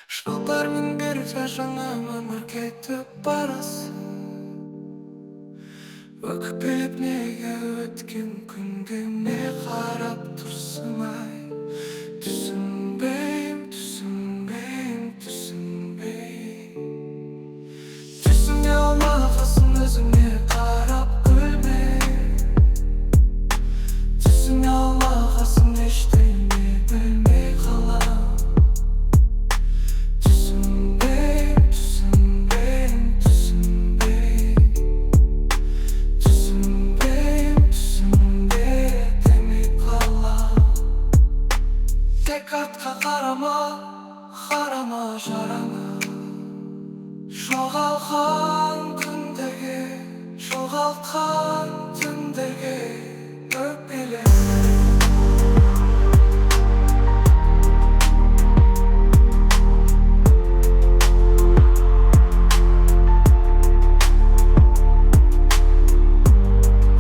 Жылдармен бері жаңа өмір кетіп барасың. Өкпелеп неге өткен күнге не қарап тұрсың ай? Түсінбейм, түсінбейм, түсінбейм. Түсіне алмағасын өзіңе қарап күлмей. Түсіне алмағасын ештеңе білмей қалам. Түсінбейм, түсінбейм, түсінбейм. Түсінбейм, түсінбе демей қалам. Тек артқа қарама, қарама жараңа. Жоғалған күндерге, жоғалтқан түндерге өкпеле.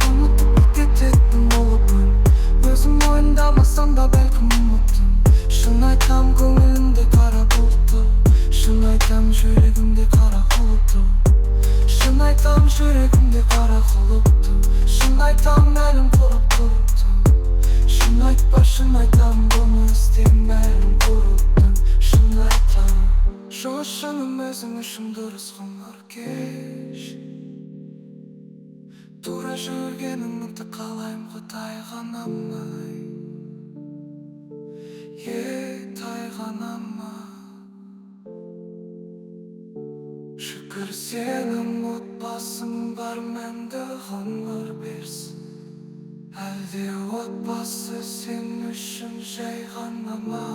Ұмытып кететін болыппын, өзім мойындамасам да бәлкім ұмыттым. Шын айтам, көңілімде қара бұлты, шын айтам, жүрегімде қара құлыпты. Шын айтам, жүрегімде қара құлыпты. Шын айтам, әлім құрып тұрыпты. Шын айтпа, шын айтам, бұны істейм, әлім құрыпты. Шын айтам, шыным өзің үшін дұрыс қоңыр кеш. Тура жүргеніңді қалаймын ғой тайғанамай. Тайғанама. Шүкір сенің отбасың бар, мәңгі ғұмыр берсін. Әлде отбасы сен үшін жай ғана ма?